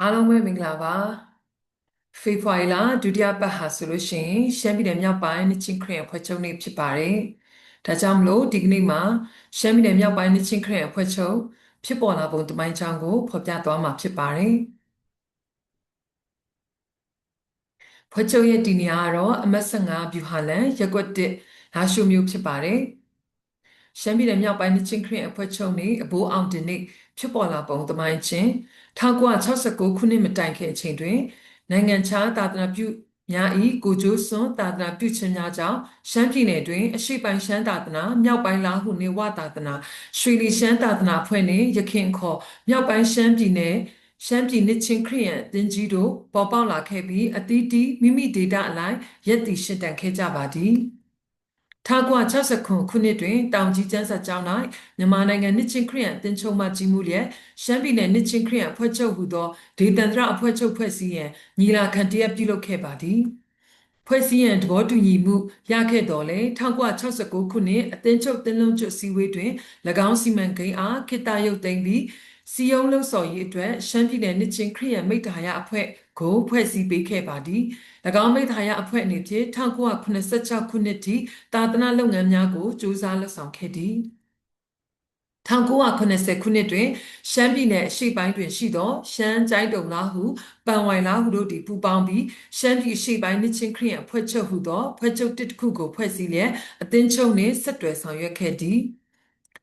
အားလုံးပဲမင်္ဂလာပါဖေဖော်ဝါရီလဒုတိယပတ်ဟာဆိုလို့ရှိရင်ရှမ်းပြည်နယ်မြောက်ပိုင်းနှစ်ချင်းခရစ်ယာန်အဖွဲ့ချုပ်နေ့ဖြစ်ပါတယ်ဒါကြောင့်မလို့ဒီကနေ့မှာရှမ်းပြည်နယ်မြောက်ပိုင်းနှစ်ချင်းခရစ်ယာန်အဖွဲ့ချုပ်ဖြစ်ပေါ်လာပုံသမိုင်းကြောင်းကိုဖော်ပြသွားမှာဖြစ်ပါတယ်ဖွဲ့ချုပ်ရဲ့ဒီနေရာကတော့အမှတ်15ဗျူဟာလန်ရပ်ကွက်1လာရှိုမြို့ဖြစ်ပါတယ်ရှမ်းပြည်နယ်မြောက်ပိုင်းနှစ်ချင်းခရစ်ယာန်အဖွဲ့ချုပ်နေ့အဘိုးအောင်တင်နေ့ဖြစ်ပေါ်လာပုံသမိုင်းချင်း1969ခုနှစ်မတိုင်ခင်အချိန်တွင်နိုင်ငံခြားသာသနာပြုများ၏ကိုကျိုးစွန်းသာသနာပြုခြင်းများကြောင့်ရှမ်းပြည်နယ်တွင်အရှိပိုင်းရှမ်းသာသနာမြောက်ပိုင်းလားဟုနေဝသာသနာရွှေလီရှမ်းသာသနာအဖွဲ့နှင့်ရခင်ခေါ်မြောက်ပိုင်းရှမ်းပြည်နယ်ရှမ်းပြည်နှစ်ချင်းခရစ်ယာန်အသင်းကြီးတို့ပေါ်ပေါက်လာခဲ့ပြီးအသီးသီးမိမိဒေတာအလိုက်ယက်တီရှင်တန်ခဲ့ကြပါသည်1969ခုနှစ်တွင်တောင်ကြီးကျန်းစာကျောင်း၌မြန်မာနိုင်ငံနှစ်ချင်းခရစ်ယာန်အသင်းချုပ်မှကြီးမှုလျက်ရှမ်းပြည်နယ်နှစ်ချင်းခရစ်ယာန်အဖွဲ့ချုပ်ဟူသောဒေသန္တရအဖွဲ့ချုပ်ဖွဲ့စည်းရန်ညီလာခံတရက်ပြုလုပ်ခဲ့ပါသည်ဖွဲ့စည်းရန်သဘောတူညီမှုရခဲ့တော်လဲ1969ခုနှစ်အသင်းချုပ်တင်းလုံးကျွတ်စည်းဝေးတွင်၎င်းစီမံကိန်းအားခေတ္တရုပ်သိမ်းပြီးစီယုံလှုပ်ဆော်ရေးအတွက်ရှမ်းပြည်နယ်နှစ်ချင်းခရစ်ယာန်မိတ္တာယအဖွဲ့ကိုဖွဲ့စည်းပေးခဲ့ပါသည်၎င်းမိတ္တာယအဖွဲ့အနေဖြင့်1986ခုနှစ်ထိသာသနာလုပ်ငန်းများကိုစူးစမ်းလှုပ်ဆောင်ခဲ့သည်1980ခုနှစ်တွင်ရှမ်းပြည်နယ်အရှေ့ပိုင်းတွင်ရှိသောရှမ်းကျိုင်းတုံလားဟုပန်ဝိုင်လားဟုတို့သည်ပူးပေါင်းပြီးရှမ်းပြည်အရှေ့ပိုင်းနှစ်ချင်းခရစ်ယာန်အဖွဲ့ချုပ်ဟုသောဖွဲ့ချုပ်တစ်ခုကိုဖွဲ့စည်းလျက်အသင်းချုပ်နှင့်ဆက်တွယ်ဆောင်ရွက်ခဲ့သည်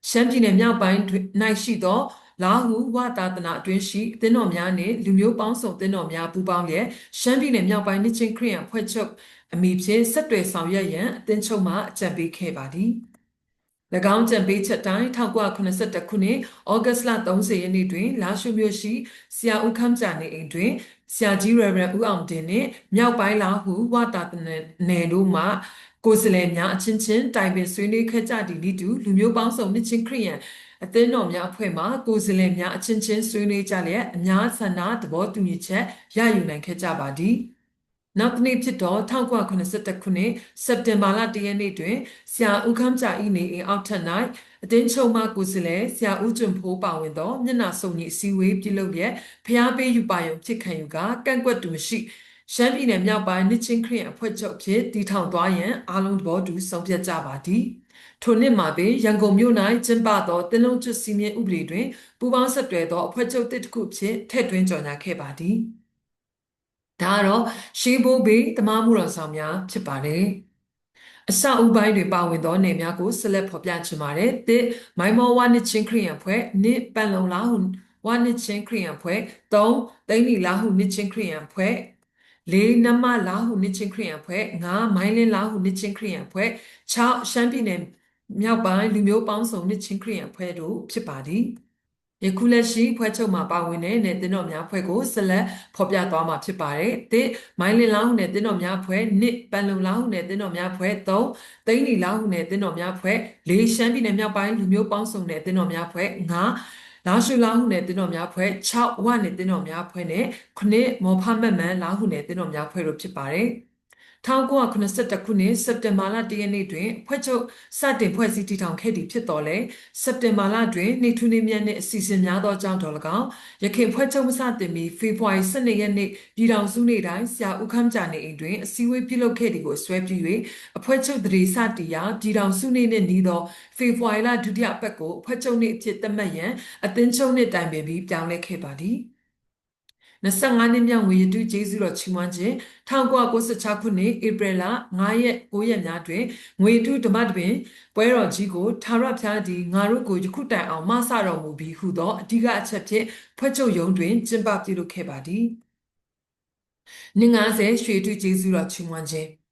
ရှမ်းပြည်နယ်မြောက်ပိုင်း၌ရှိသောလာဟုဝသာသနာအတွင်းရှိအသင်းတော်များနှင့်လူမျိုးပေါင်းစုံအသင်းတော်များပူးပေါင်းလျက်ရှမ်းပြည်နယ်မြောက်ပိုင်းနှစ်ချင်းခရစ်ယာန်အဖွဲ့ချုပ်အမည်ဖြင့်ဆက်တွယ်ဆောင်ရွက်ရန်အသင်းချုပ်မှအကြံပေးခဲ့ပါသည်၎င်းကြံပေးချက်တိုင်း1981ခုနှစ်ဩဂတ်လ30ရက်နေ့တွင်လာရှိုမြို့ရှိဆရာဦးခမ်းကြနေအိမ်တွင်ဆရာကြီးရဗရန်ဦးအောင်တင်နှင့်မြောက်ပိုင်းလာဟုဝတာတနယ်တို့မှကိုယ်စားလှယ်များအချင်းချင်းတိုင်ပင်ဆွေးနွေးခဲ့ကြသည့်ဤတူလူမျိုးပေါင်းစုံနှစ်ချင်းခရစ်ယာန်အသင်းတော်များအဖွဲ့မှကိုယ်စားလှယ်များအချင်းချင်းဆွေးနွေးကြလျက်အများဆန္ဒသဘောတူညီချက်ရယူနိုင်ခဲ့ကြပါသည်နောက်တစ်နေ့ဖြစ်တော့1981ခုနှစ်စက်တင်ဘာလ1ရက်နေ့တွင်ဆရာဦးခမ်းကြ၏နေအိမ်အောက်ထပ်၌အတင်းချုပ်မှကိုယ်စားလှယ်ဆရာဦးကျွန်းဖိုးပါဝင်သောမျက်နှာစုံညီအစည်းအဝေးပြုလုပ်လျက်ဖျားပေးယူပါယုံဖြစ်ခံယူကကန့်ကွက်သူမရှိရှမ်းပြည်နယ်မြောက်ပိုင်းနှစ်ချင်းခရစ်ယာန်အဖွဲ့ချုပ်ဖြစ်တည်ထောင်သွားရန်အားလုံးသဘောတူဆုံးဖြတ်ကြပါသည်ထိုနှစ်မှာပင်ရန်ကုန်မြို့၌ကျင်းပသောတင်းလုံးကျွတ်စီမင်းဥပဒေတွင်ပူးပေါင်းဆက်တွဲသောအဖွဲ့ချုပ်တစ်ခုဖြစ်ထည့်သွင်းကြော်ညာခဲ့ပါသည်ဒါကတော့ရှေးဘိုးဘေးတမမှုတော်ဆောင်များဖြစ်ပါတယ်အစအုပ်ပိုင်းတွေပါဝင်သောနယ်များကိုဆက်လက်ဖော်ပြချင်ပါတယ်။တစ်မိုင်းမောဝါနစ်ချင်းခရီးယန်ဖွဲ့နှစ်ပန်လုံလားဟုဝါနစ်ချင်းခရီးယန်ဖွဲ့သုံးသိန်းလီလားဟုနစ်ချင်းခရီးယန်ဖွဲ့လေးနမလားဟုနစ်ချင်းခရီးယန်ဖွဲ့ငါးမိုင်းလင်းလားဟုနစ်ချင်းခရီးယန်ဖွဲ့6ရှမ်းပြည်နယ်မြောက်ပိုင်းလူမျိုးပေါင်းစုံနစ်ချင်းခရီးယန်ဖွဲ့တို့ဖြစ်ပါသည်။ယခုလက်ရှိဖွဲ့ချုပ်မှာပါဝင်တဲ့နယ်တင်တော်များဖွဲ့ကိုဆက်လက်ဖော်ပြသွားမှာဖြစ်ပါတယ်။တစ်မိုင်းလင်လောင်းနယ်တင်တော်များဖွဲ့နှစ်ပန်လုံလောင်းနယ်တင်တော်များဖွဲ့သုံးသိန်းလီလောင်းနယ်တင်တော်များဖွဲ့လေးရှမ်းပြည်နယ်မြောက်ပိုင်းလူမျိုးပေါင်းစုံနယ်တင်တော်များဖွဲ့ငါလာရှုလာဟုနယ်တင်တော်များဖွဲ့6ဝနယ်တင်တော်များဖွဲ့နဲ့9မော်ဖမတ်မန်လာဟုနယ်တင်တော်များဖွဲ့တို့ဖြစ်ပါတယ်။1981ခုနှစ်စက်တင်ဘာလ1ရက်နေ့တွင်ဖွဲ့ချုပ်စတင်ဖွဲ့စည်းတည်ထောင်ခဲ့သည်ဖြစ်တော်လဲစက်တင်ဘာလတွင်နေထူးနေမြတ်နှင့်အစီအစဉ်များသောကြောင့်တော်၎င်းရခိုင်ဖွဲ့ချုပ်မစတင်မီဖေဖော်ဝါရီ12ရက်နေ့ပြည်ထောင်စုနေ့တိုင်းဆရာဦးခမ်းကြနေအိမ်တွင်အစည်းအဝေးပြုလုပ်ခဲ့သည်ကိုဆွဲပြု၍အဖွဲ့ချုပ်တရေစတီယာပြည်ထောင်စုနေ့နှင့်နီးသောဖေဖော်ဝါရီလဒုတိယအပတ်ကိုအဖွဲ့ချုပ်နေ့အဖြစ်သတ်မှတ်ရန်အသင်းချုပ်နှင့်တိုင်ပင်ပြီးပြောင်းလဲခဲ့ပါသည်25နှစ်မြောက်ငွေရတုကျေးဇူးတော်ချီးမွမ်းခြင်း1996ခုနှစ်ဧပြီလ9ရက်9ရက်များတွင်ငွေရတုဓမ္မတပင်ပွဲတော်ကြီးကိုထာဝရဘုရားသည်ငါတို့ကိုယခုတိုင်အောင်မဆတော်မူပြီးဟုသောအဓိကအချက်ဖြင့်ဖွဲ့ချုပ်ရုံးတွင်ကျင်းပပြုလုပ်ခဲ့ပါသည်50ရွှေရတုကျေးဇူးတော်ချီးမွမ်းခြင်း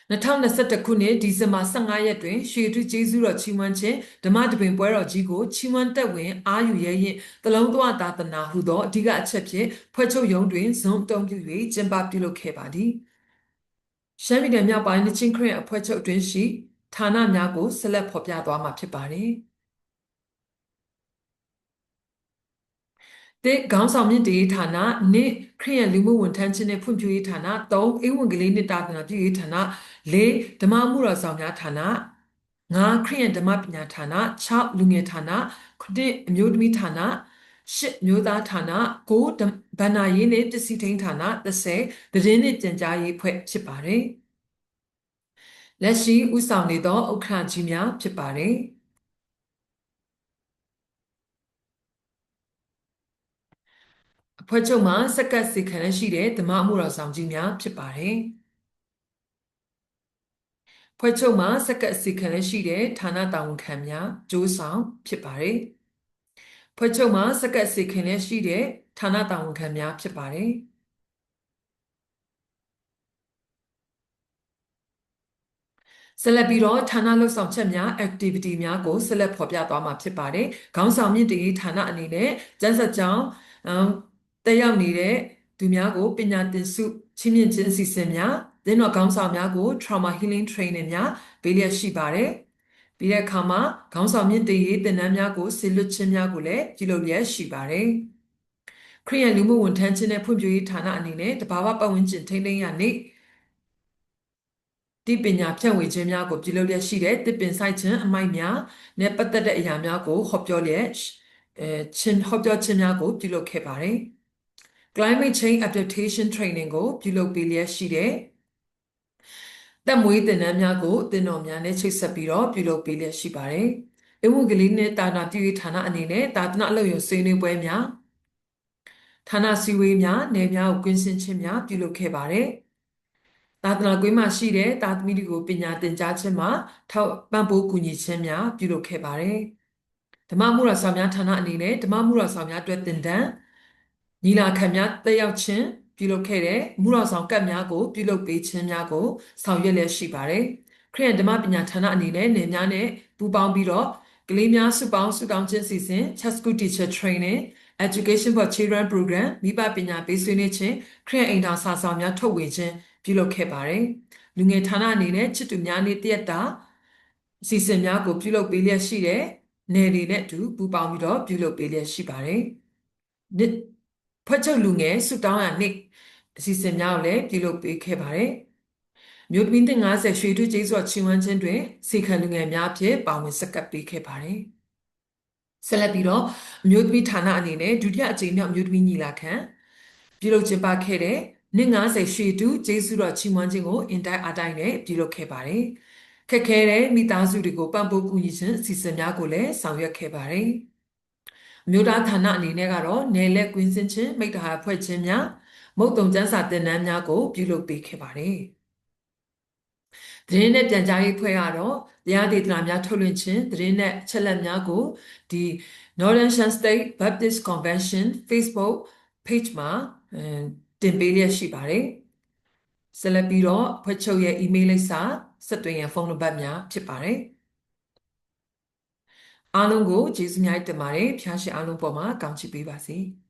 2021ခုနှစ်ဒီဇင်ဘာ15ရက်တွင်ရွှေထူးကျေးဇူးတော်ချီးမွမ်းခြင်းဓမ္မတပင်ပွဲတော်ကြီးကိုချီးမွမ်းတက်ဝင်အာယူရဲရင်တလုံးသွားသာသနာဟုသောအဓိကအချက်ဖြင့်ဖွဲ့ချုပ်ရုံးတွင်ဇွန်တုံးပြု၍ကျင်းပပြုလုပ်ခဲ့ပါသည်ရှမ်းပြည်နယ်မြောက်ပိုင်းနှစ်ချင်းခရစ်ယာန်အဖွဲ့ချုပ်တွင်ရှိဌာနများကိုဆက်လက်ဖော်ပြသွားမှာဖြစ်ပါတယ်တဲ့ခေါင်းဆောင်မြင့်တေးဌာနနှစ်ခရိယန်လူမှုဝန်ထမ်းခြင်းနဲ့ဖွံ့ဖြိုးရေးဌာန3အေးဝင်ကလေးနှစ်တာသနာပြုရေးဌာန4ဓမ္မမှုတော်ဆောင်များဌာန 5ခရစ်ယာန်ဓမ္မပညာဌာန6လူငယ်ဌာန9အမျိုးသမီးဌာန10မျိုးသားဌာန9ဗဏ္ဍာရေးနှင့်ပစ္စည်းထိန်းဌာန10သတင်းနှင့်ပြန်ကြားရေးဖွဲ့ဖြစ်ပါတယ်လက်ရှိဦးဆောင်နေသောဥက္ကဋ္ဌကြီးများဖြစ်ပါတယ်အဖွဲ့ချုပ်မှာစက္ကန့်စီခံရှိတဲ့ဓမ္မအမှုတော်ဆောင်ကြီးများဖြစ်ပါတယ်ဖွဲ့ချုပ်မှာစက္ကန့်စီခံရှိတဲ့ဌာနတာဝန်ခံများကျိုးဆောင်ဖြစ်ပါတယ်ဖွဲ့ချုပ်မှာစက္ကန့်စီခံရှိတဲ့ဌာနတာဝန်ခံများဖြစ်ပါတယ်ဆက်လက်ပြီးတော့ဌာနလှုပ်ဆောင်ချက်များ activity များကိုဆက်လက်ဖော်ပြသွားမှာဖြစ်ပါတယ်။ခေါင်းဆောင်မြင့်တည်ဌာနအနေနဲ့ကျန်းဆက်ကြောင်းတက်ရောက်နေတဲ့သူများကိုပညာသင်ဆုချီးမြှင့်ခြင်းအစီအစဉ်များသင်တော်ခေါင်းဆောင်များကို trauma healing training များပေးလျက်ရှိပါတယ်။ပြီးတဲ့အခါမှာခေါင်းဆောင်မြင့်တည်သင်တန်းများကိုဆင်လွတ်ခြင်းများကိုလည်းပြုလုပ်လျက်ရှိပါတယ်။ခရိယန်လူမှုဝန်ထမ်းခြင်းနဲ့ဖွံ့ဖြိုးရေးဌာနအနေနဲ့တဘာဝပတ်ဝန်းကျင်ထိန်းသိမ်းရနေ့တိပညာဖြန့်ဝေခြင်းများကိုပြုလုပ်လျက်ရှိတဲ့တစ်ပင်ဆိုင်ခြင်းအမိုက်များနဲ့ပတ်သက်တဲ့အရာများကိုဟောပြောလျက်ဟောပြောခြင်းများကိုပြုလုပ်ခဲ့ပါတယ်။ Climate Change Adaptation Training ကိုပြုလုပ်ပေးလျက်ရှိတဲ့တက်မွေးသင်တန်းများကိုသင်တော်များနဲ့ချိတ်ဆက်ပြီးတော့ပြုလုပ်ပေးလျက်ရှိပါတယ်။အဝတ်ကလေးနဲ့တာနာပြုရေးဌာနအနေနဲ့တာသနာအလုပ်ရုံဆွေးနွေးပွဲများဌာနစည်းဝေးများနယ်များကိုကွင်းဆင်းခြင်းများပြုလုပ်ခဲ့ပါတယ်။သာသနာ့ကွင်းမှာရှိတဲ့တာသမီတွေကိုပညာသင်ကြားခြင်းမှာထောက်ပံ့ပိုးကူညီခြင်းများပြုလုပ်ခဲ့ပါတယ်။ဓမ္မမှုတော်ဆောင်များဌာနအနေနဲ့ဓမ္မမှုတော်ဆောင်များအတွက်သင်တန်းညီလာခံများတက်ရောက်ခြင်းပြုလုပ်ခဲ့တဲ့မှုတော်ဆောင်ကတ်များကိုပြုလုပ်ပေးခြင်းများကိုဆောင်ရွက်လျက်ရှိပါတယ်။ခရစ်ယာန်ဓမ္မပညာဌာနအနေနဲ့နယ်များနဲ့ပူးပေါင်းပြီးတော့ကလေးများစုပေါင်းစုတောင်းခြင်းစီစဉ် Chat School Teacher Training Education for Children Program မိဘပညာပေးဆွေးနွေးခြင်းခရစ်ယာန်အိမ်တော်စာဆောင်များထုတ်ဝေခြင်းပြုလုပ်ခဲ့ပါတယ်။လူငယ်ဌာနအနေနဲ့ချစ်သူများနေ့တရက်တာအစီအစဉ်များကိုပြုလုပ်ပေးလျက်ရှိတဲ့နယ်တွေနဲ့အတူပူးပေါင်းပြီးတော့ပြုလုပ်ပေးလျက်ရှိပါတယ်။ဖွဲ့ချုပ်လူငယ်ဆုတောင်းရနေ့အစီအစဉ်များကိုလည်းပြုလုပ်ပေးခဲ့ပါတယ်။မြို့သမီးတင်50ရွှေထူးကျေးဇူးချီးမွမ်းခြင်းတွင်စေခံလူငယ်များအဖြစ်ပါဝင်စက္ကပ်ပေးခဲ့ပါတယ်။ဆက်လက်ပြီးတော့အမျိုးသမီးဌာနအနေနဲ့ဒုတိယအကြိမ်မြောက်အမျိုးသမီးညီလာခံပြုလုပ်ကျင်းပခဲ့တဲ့နှစ်90ရွှေတူကျေးဇူးတော်ချီးမွမ်းခြင်းကိုအင်တိုက်အားတိုက်နဲ့ပြုလုပ်ခဲ့ပါတယ်။ခက်ခဲတဲ့မိသားစုတွေကိုပံ့ပိုးကူညီခြင်းအစီအစဉ်များကိုလည်းဆောင်ရွက်ခဲ့ပါတယ်။အမျိုးသားဌာနအနေနဲ့ကတော့နယ်လက်ကွင်းစင်းခြင်းမိတ္တဟာဖွဲ့ခြင်းများမုတ်တုံကျန်းစာသင်တန်းများကိုပြုလုပ်ပေးခဲ့ပါတယ်။သတင်းနဲ့ပြန်ကြားရေးဖွဲ့ကတော့တရားဒေသနာများထုတ်လွှင့်ခြင်းသတင်းနဲ့အချက်အလက်များကိုဒီ Northern Shan State Baptist Convention Facebook page မှာတင်ပေးလျက်ရှိပါတယ်။ဆက်လက်ပြီးတော့ဖွဲ့ချုပ်ရဲ့ email လိပ်စာဆက်သွယ်ရန်ဖုန်းနံပါတ်များဖြစ်ပါတယ်။အားလုံးကိုကျေးဇူးများတင်ပါတယ်။ဖျားရှင်အားလုံးပေါ်မှာကောင်းချီးပေးပါစေ။